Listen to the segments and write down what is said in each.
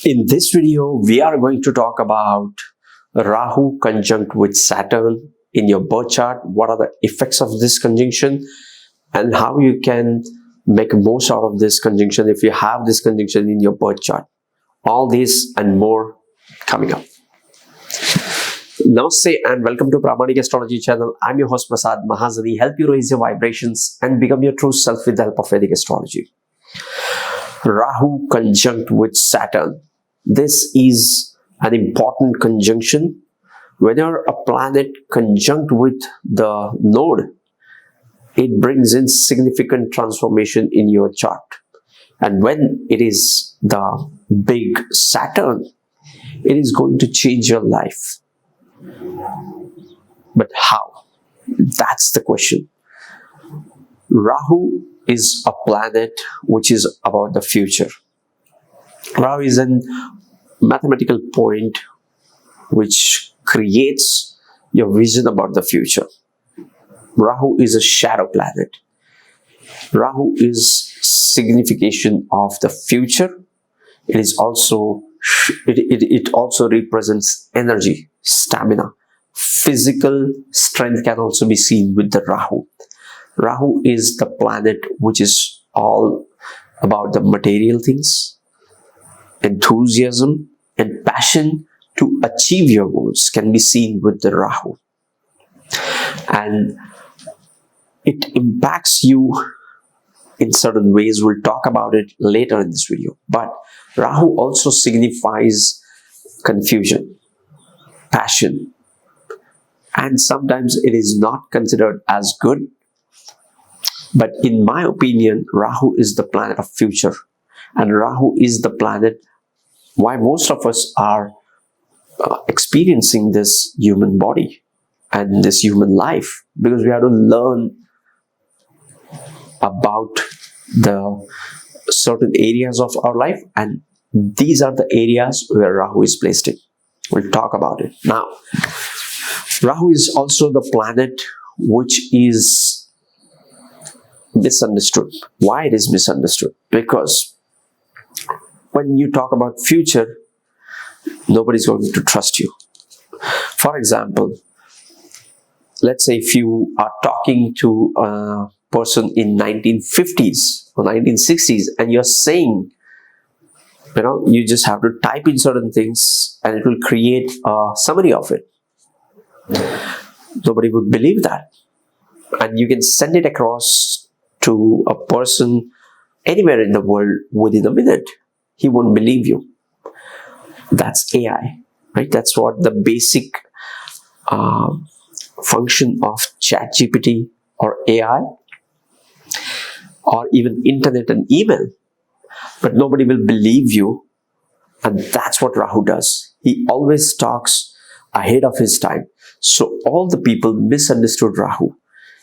In this video, we are going to talk about Rahu conjunct with Saturn in your birth chart. What are the effects of this conjunction and how you can make most out of this conjunction if you have this conjunction in your birth chart. All this and more coming up. Namaste and welcome to Pramanik Astrology channel. I'm your host Prasad Mahazani. Help you raise your vibrations and become your true self with the help of Vedic astrology. Rahu conjunct with Saturn. This is an important conjunction. Whenever a planet conjunct with the node, it brings in significant transformation in your chart. And when it is the big Saturn, it is going to change your life. But how? That's the question. Rahu is a planet which is about the future. Rahu is a mathematical point which creates your vision about the future. Rahu is a shadow planet. Rahu is signification of the future. It is also it also represents energy, stamina. Physical strength can also be seen with the Rahu. Rahu is the planet which is all about the material things, enthusiasm and passion to achieve your goals can be seen with the Rahu. And it impacts you in certain ways. We'll talk about it later in this video. But Rahu also signifies confusion, passion, and sometimes it is not considered as good. But in my opinion, Rahu is the planet of future. And Rahu is the planet why most of us are experiencing this human body and this human life. Because we have to learn about the certain areas of our life. And these are the areas where Rahu is placed in. We'll talk about it. Now, Rahu is also the planet which is misunderstood. Why it is misunderstood? Because when you talk about future, nobody's going to trust you. For example, let's say if you are talking to a person in 1950s or 1960s and you're saying, you just have to type in certain things and it will create a summary of it. Nobody would believe that. And you can send it across to a person anywhere in the world within a minute. He won't believe you. That's AI, right? That's what the basic function of ChatGPT or AI or even internet and email. But nobody will believe you. And that's what Rahu does. He always talks ahead of his time. So all the people misunderstood Rahu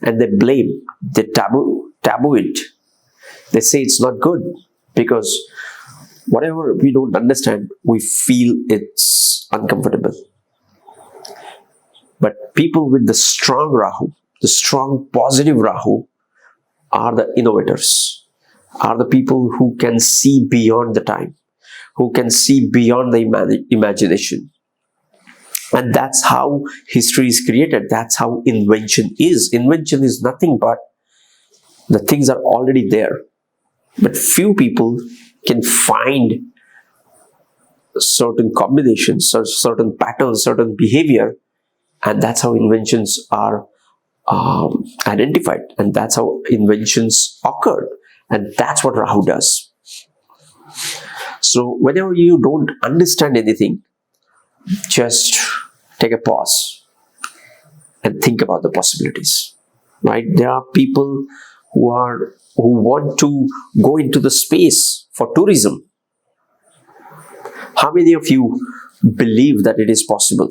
and they blame, they taboo it. They say it's not good because whatever we don't understand, we feel it's uncomfortable. But people with the strong Rahu, the strong positive Rahu, are the innovators, are the people who can see beyond the time, who can see beyond the imagination. And that's how history is created. That's how invention is. Invention is nothing but the things are already there. But few people can find certain combinations, certain patterns, certain behavior. And that's how inventions are identified. And that's how inventions occurred. And that's what Rahu does. So whenever you don't understand anything, just take a pause and think about the possibilities, right? There are people who want to go into the space for tourism. How many of you believe that it is possible?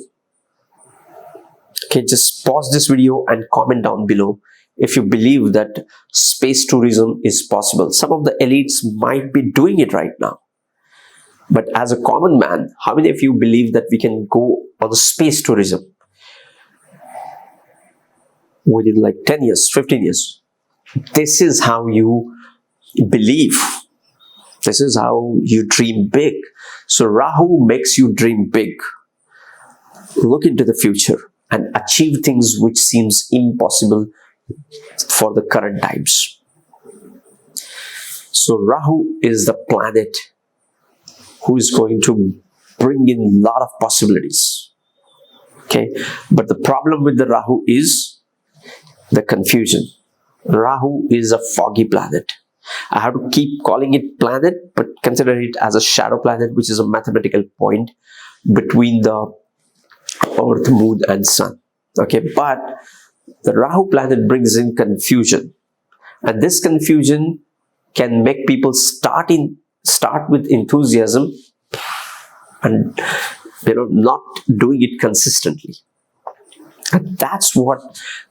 Okay, just pause this video and comment down below if you believe that space tourism is possible. Some of the elites might be doing it right now. But as a common man, how many of you believe that we can go on the space tourism within like 10 years, 15 years? This is how you believe. This is how you dream big. So Rahu makes you dream big. Look into the future and achieve things which seems impossible for the current times. So Rahu is the planet who is going to bring in a lot of possibilities. Okay, but the problem with the Rahu is the confusion. Rahu is a foggy planet. I have to keep calling it planet, but consider it as a shadow planet, which is a mathematical point between the Earth, Moon and Sun. Okay, but the Rahu planet brings in confusion, and this confusion can make people start with enthusiasm and not doing it consistently. And that's what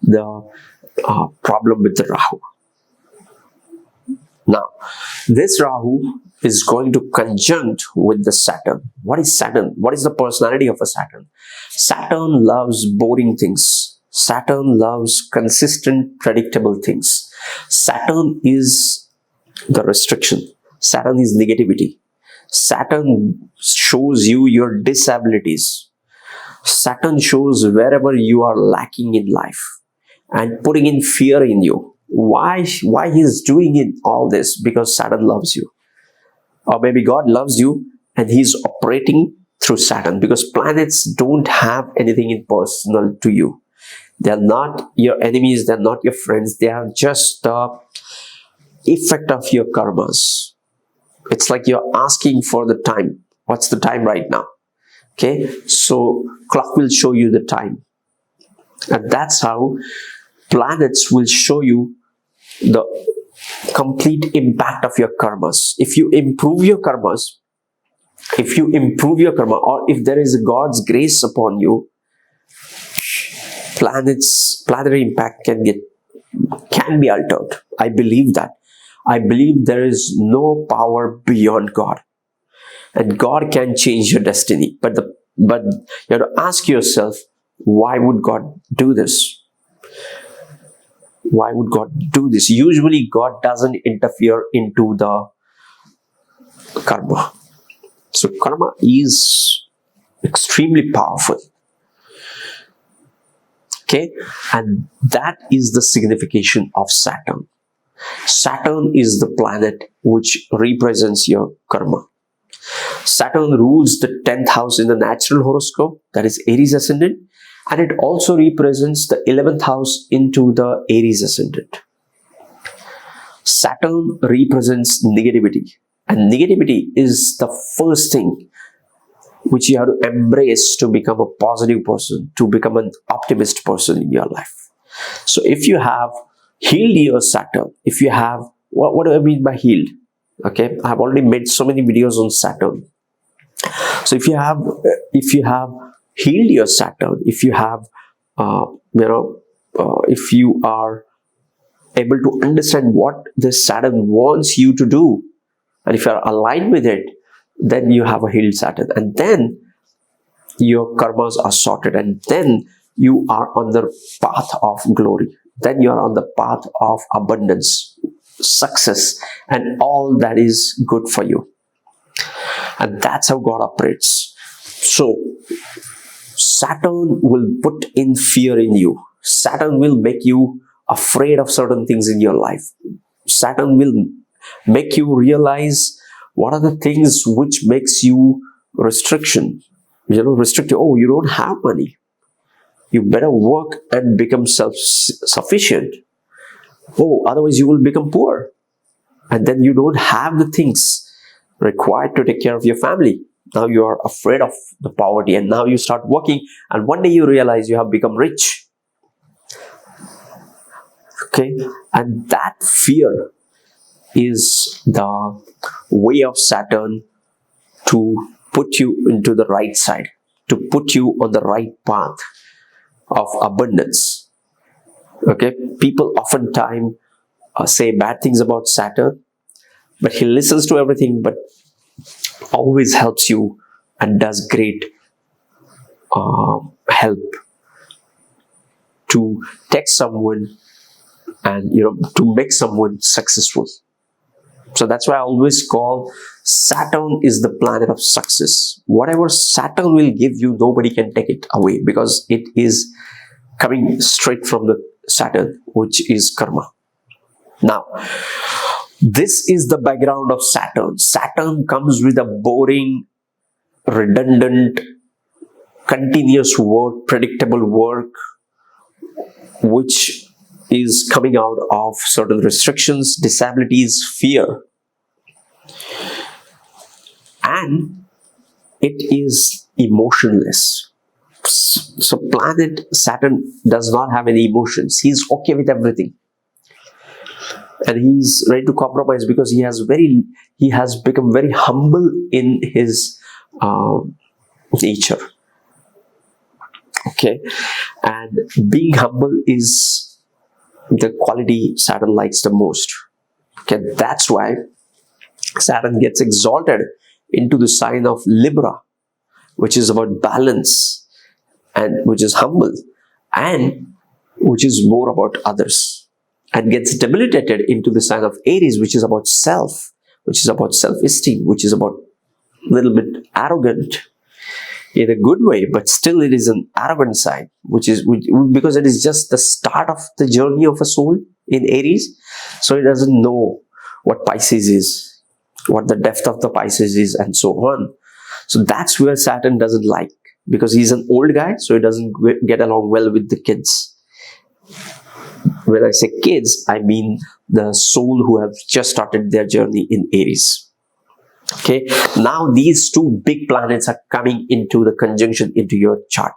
the problem with the Rahu. Now, this Rahu is going to conjunct with the Saturn. What is Saturn? What is the personality of a Saturn? Saturn loves boring things. Saturn loves consistent, predictable things. Saturn is the restriction. Saturn is negativity. Saturn shows you your disabilities. Saturn shows wherever you are lacking in life and putting in fear in you. Why he is doing it all this? Because Saturn loves you. Or maybe God loves you and he's operating through Saturn, because planets don't have anything impersonal to you. They're not your enemies, they're not your friends, they are just the effect of your karmas. It's like you're asking for the time. What's the time right now? Okay, so clock will show you the time. And that's how planets will show you the complete impact of your karmas. If you improve your karmas, or if there is God's grace upon you, planetary impact can be altered. I believe that. I believe there is no power beyond God, and God can change your destiny. But you have to ask yourself, why would God do this? Why would God do this? Usually God doesn't interfere into the karma. So karma is extremely powerful. Okay, and that is the signification of Saturn. Saturn is the planet which represents your karma. Saturn rules the 10th house in the natural horoscope, that is Aries ascendant, and it also represents the 11th house into the Aries ascendant. Saturn represents negativity, and negativity is the first thing which you have to embrace to become a positive person, to become an optimist person in your life. So if you have healed your Saturn, if you have, what do I mean by healed? Okay, I have already made so many videos on Saturn. So if you have healed your Saturn, if you have, if you are able to understand what this Saturn wants you to do, and if you are aligned with it, then you have a healed Saturn, and then your karmas are sorted, and then you are on the path of glory. Then you are on the path of abundance, success, and all that is good for you. And that's how God operates. So Saturn will put in fear in you. Saturn will make you afraid of certain things in your life. Saturn will make you realize what are the things which makes you restricted. Oh, you don't have money. You better work and become self-sufficient. Oh, otherwise you will become poor. And then you don't have the things required to take care of your family. Now you are afraid of the poverty, and now you start working, and one day you realize you have become rich. Okay, and that fear is the way of Saturn to put you into the right side, to put you on the right path of abundance. Okay, people oftentimes say bad things about Saturn, but he listens to everything, but always helps you and does great help to take someone and to make someone successful. So that's why I always call Saturn is the planet of success. Whatever Saturn will give you, nobody can take it away, because it is coming straight from the Saturn, which is karma. Now, this is the background of Saturn. Saturn comes with a boring, redundant, continuous work, predictable work, which is coming out of certain restrictions, disabilities, fear. And it is emotionless. So planet Saturn does not have any emotions. He's okay with everything. And he's ready to compromise because he has become very humble in his nature. Okay, and being humble is the quality Saturn likes the most. Okay, that's why Saturn gets exalted into the sign of Libra, which is about balance and which is humble and which is more about others, and gets debilitated into the sign of Aries, which is about self, which is about self-esteem, which is about a little bit arrogant in a good way, but still it is an arrogant side, because it is just the start of the journey of a soul in Aries. So it doesn't know what Pisces is, what the depth of the Pisces is, and so on. So that's where Saturn doesn't like, because he's an old guy, so he doesn't get along well with the kids. When I say kids, I mean the soul who have just started their journey in Aries. Okay, now these two big planets are coming into the conjunction into your chart.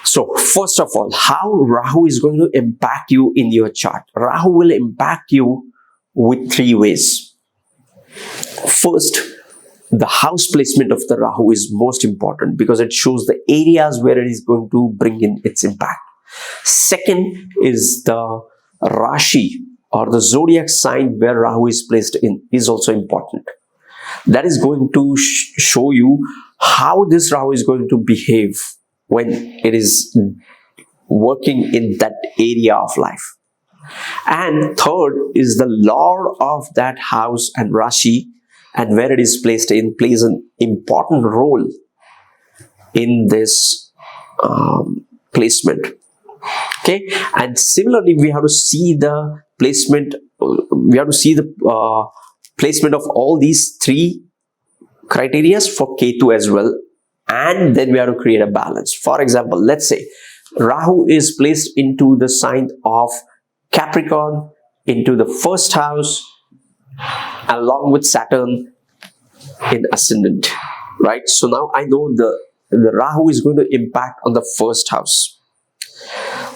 So first of all, how Rahu is going to impact you in your chart. Rahu will impact you with three ways. First, the house placement of the Rahu is most important because it shows the areas where it is going to bring in its impact. Second is the Rashi or the zodiac sign where Rahu is placed in is also important. That is going to show you how this Rahu is going to behave when it is working in that area of life. And third is the Lord of that house and Rashi, and where it is placed in plays an important role in this placement. Okay, and similarly we have to see the placement, placement of all these three criteria for Ketu as well, and then we have to create a balance. For example, let's say Rahu is placed into the sign of Capricorn, into the first house, along with Saturn in Ascendant, right? So now I know the Rahu is going to impact on the first house.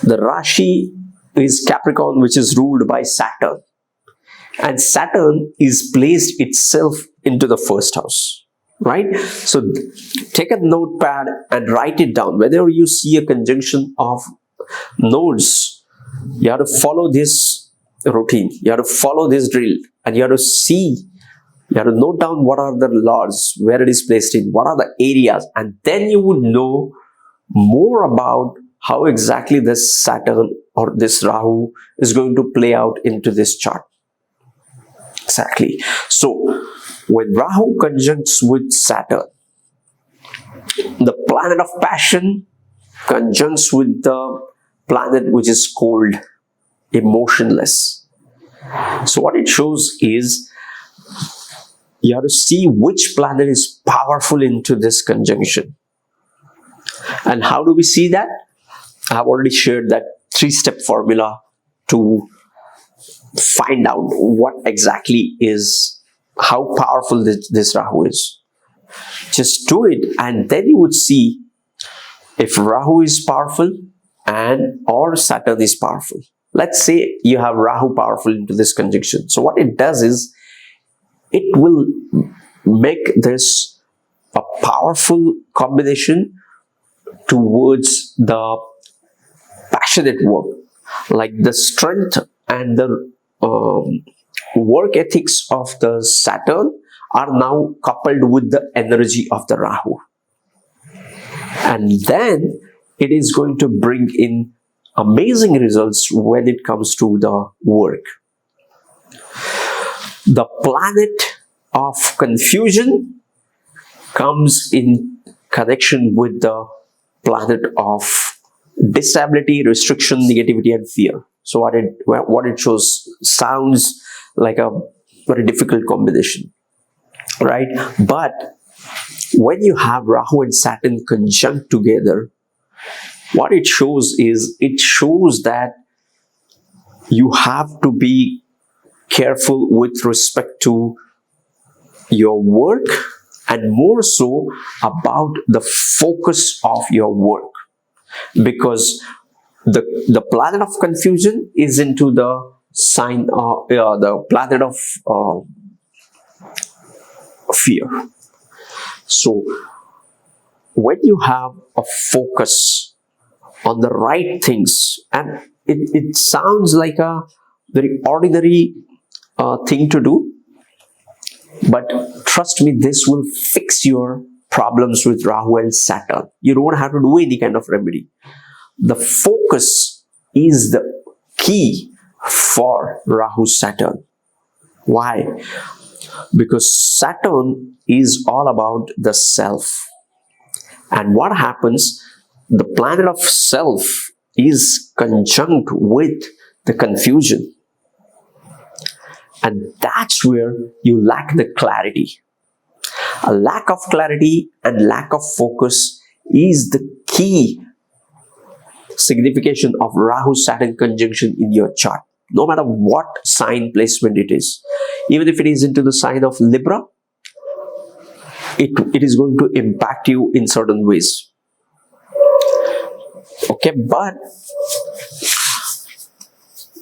The Rashi is Capricorn, which is ruled by Saturn, and Saturn is placed itself into the first house, right? So take a notepad and write it down. Whenever you see a conjunction of nodes, you have to follow this routine, you have to follow this drill, and you have to see, you have to note down what are the lords, where it is placed in, what are the areas, and then you would know more about how exactly this Saturn or this Rahu is going to play out into this chart. Exactly. So when Rahu conjuncts with Saturn, the planet of passion conjuncts with the planet which is cold, emotionless. So what it shows is you have to see which planet is powerful into this conjunction. And how do we see that? I have already shared that 3-step formula to find out what exactly is, how powerful this Rahu is. Just do it, and then you would see if Rahu is powerful and or Saturn is powerful. Let's say you have Rahu powerful into this conjunction. So what it does is it will make this a powerful combination towards the passionate work, like the strength and the work ethics of the Saturn are now coupled with the energy of the Rahu, and then it is going to bring in amazing results when it comes to the work. The planet of confusion comes in connection with the planet of disability, restriction, negativity, and fear. So what it shows sounds like a very difficult combination, right? But when you have Rahu and Saturn conjunct together, what it shows is, it shows that you have to be careful with respect to your work, and more so about the focus of your work, because the planet of confusion is into the sign of the planet of fear. So when you have a focus on the right things, and it sounds like a very ordinary thing to do, but trust me, this will fix your problems with Rahu and Saturn. You don't have to do any kind of remedy. The focus is the key for Rahu Saturn. Why? Because Saturn is all about the self. And what happens? The planet of self is conjunct with the confusion. And that's where you lack the clarity. A lack of clarity and lack of focus is the key signification of Rahu-Saturn conjunction in your chart. No matter what sign placement it is. Even if it is into the sign of Libra, it is going to impact you in certain ways. Okay, but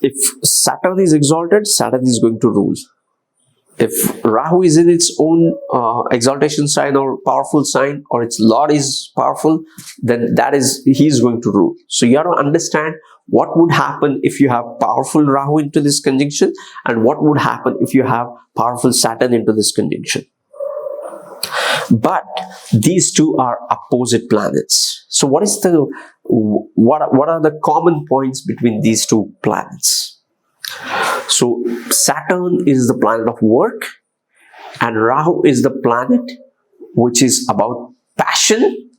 if Saturn is exalted, Saturn is going to rule. If Rahu is in its own exaltation sign or powerful sign, or its Lord is powerful, then he is going to rule. So you have to understand what would happen if you have powerful Rahu into this conjunction, and what would happen if you have powerful Saturn into this conjunction. But these two are opposite planets. So what are the common points between these two planets? So Saturn is the planet of work, and Rahu is the planet which is about passion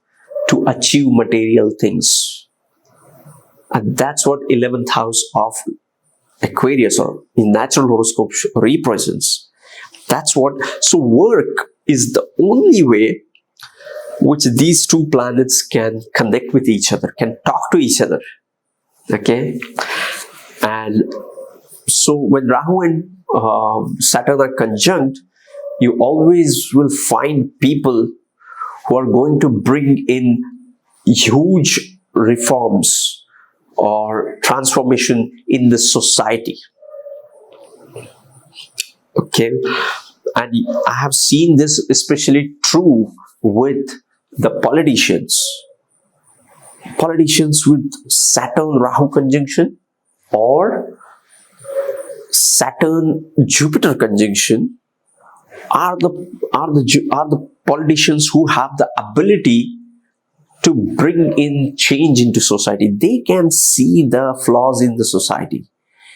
to achieve material things. And that's what 11th house of Aquarius, or in natural horoscope, represents. So work is the only way which these two planets can connect with each other, can talk to each other. Okay? And so when Rahu and Saturn are conjunct, you always will find people who are going to bring in huge reforms or transformation in the society. Okay, and I have seen this especially true with the politicians. Politicians with Saturn Rahu conjunction or Saturn Jupiter conjunction are the politicians who have the ability to bring in change into society. They can see the flaws in the society,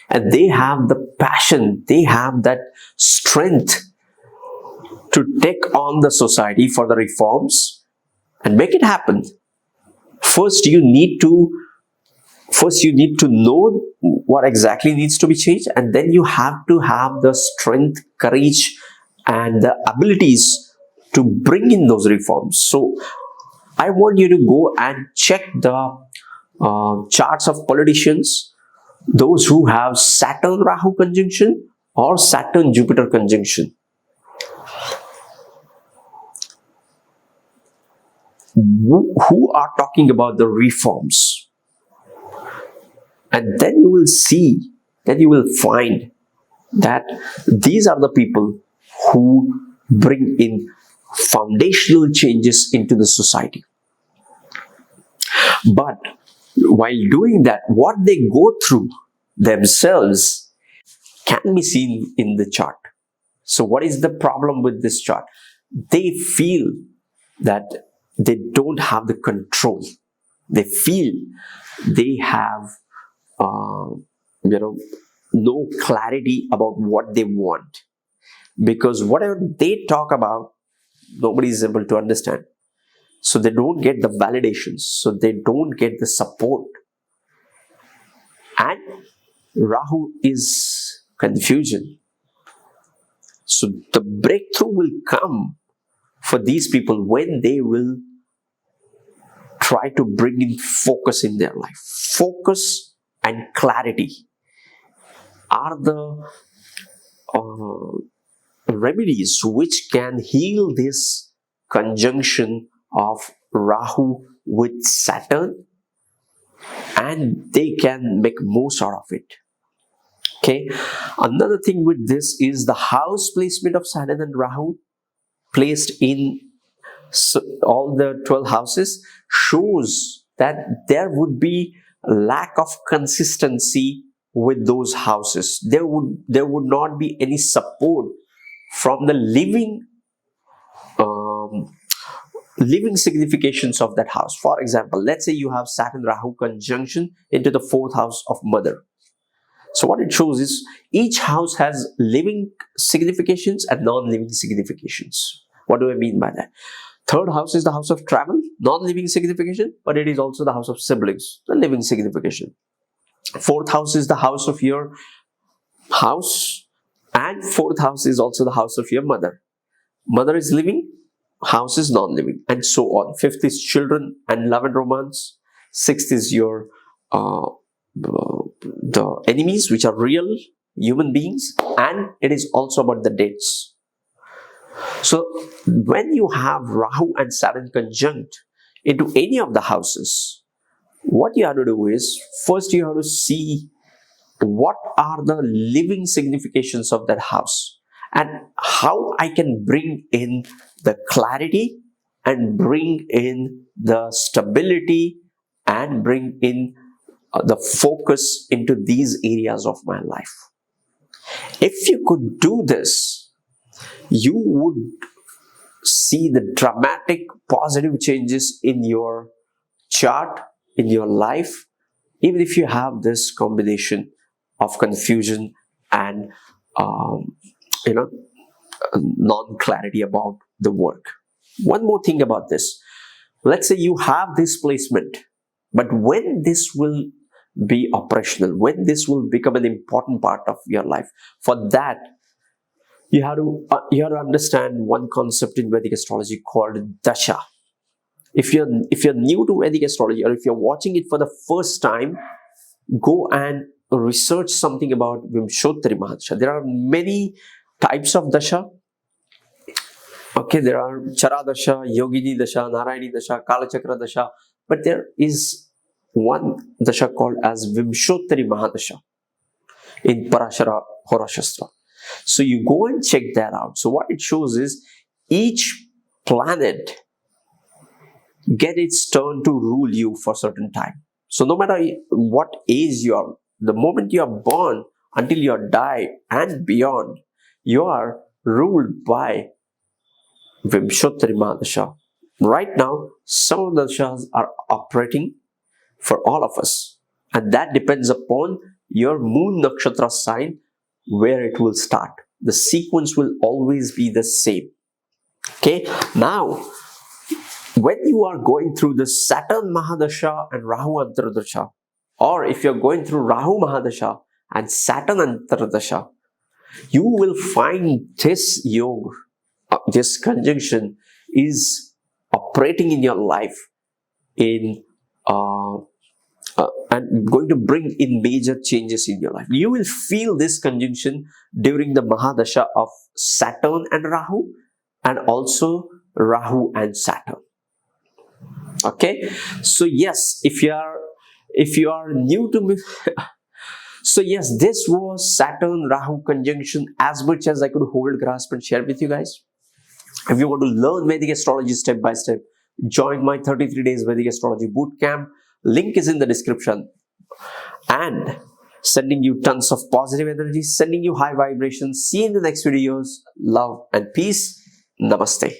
and they have the passion, they have that strength to take on the society for the reforms and make it happen. First you need to know what exactly needs to be changed, and then you have to have the strength, courage, and the abilities to bring in those reforms. So I want you to go and check the charts of politicians, those who have Saturn Rahu conjunction or Saturn Jupiter conjunction. Who are talking about the reforms. And then you will see, then you will find that these are the people who bring in foundational changes into the society. But while doing that, what they go through themselves can be seen in the chart. So what is the problem with this chart? They feel that they don't have the control. They feel they have no clarity about what they want. because whatever they talk about, nobody is able to understand. So they don't get the validations, so they don't get the support. And Rahu is confusion. So the breakthrough will come for these people when they will try to bring in focus in their life. Focus and clarity are the remedies which can heal this conjunction of Rahu with Saturn, and they can make most out of it. Okay, another thing with this is the house placement of Saturn and Rahu placed in all the 12 houses shows that there would be a lack of consistency with those houses. There would not be any support from the living significations of that house. For example, let's say you have Saturn Rahu conjunction into the 4th house of Mother. So what it shows is each house has living significations and non-living significations. What do I mean by that? 3rd house is the house of travel, non-living signification, but it is also the house of siblings, the living signification. 4th house is the house of your house, and 4th house is also the house of your mother. Mother is living, house is non-living, and so on. 5th is children and love and romance. 6th is your the enemies, which are real human beings, and it is also about the dates. So when you have Rahu and Saturn conjunct into any of the houses, what you have to do is, first you have to see what are the living significations of that house and how I can bring in the clarity and bring in the stability and bring in the focus into these areas of my life. If you could do this, you would see the dramatic positive changes in your chart, in your life, even if you have this combination of confusion and non-clarity about the work. One more thing about this. Let's say you have this placement, but when this will be operational, when this will become an important part of your life, for that you have to understand one concept in Vedic astrology called Dasha. If you're new to Vedic astrology, or if you're watching it for the first time, go and research something about Vimshottari Dasha. There are many types of Dasha. Okay, there are Chara Dasha, Yogini Dasha, Narayani Dasha, Kalachakra Dasha, but there is one Dasha called as Vimshottari Mahadasha in Parashara Horashastra. So you go and check that out. So what it shows is each planet get its turn to rule you for a certain time. So no matter what age you are, the moment you are born until you die and beyond, you are ruled by Vimshottari Mahadasha. Right now, some of the dashas are operating for all of us, and that depends upon your moon nakshatra sign where it will start. The sequence will always be the same. Okay, now when you are going through the Saturn Mahadasha and Rahu Antardasha, or if you're going through Rahu Mahadasha and Saturn Antardasha, you will find this yoga, this conjunction is operating in your life in and going to bring in major changes in your life. You will feel this conjunction during the Mahadasha of Saturn and Rahu, and also Rahu and Saturn. Okay, so yes, if you are new to me, so yes, this was Saturn Rahu conjunction, as much as I could hold, grasp and share with you guys. If you want to learn Vedic astrology step by step, join my 33 days Vedic astrology bootcamp. Link is in the description. And sending you tons of positive energy, sending you high vibrations. See you in the next videos. Love and peace. Namaste.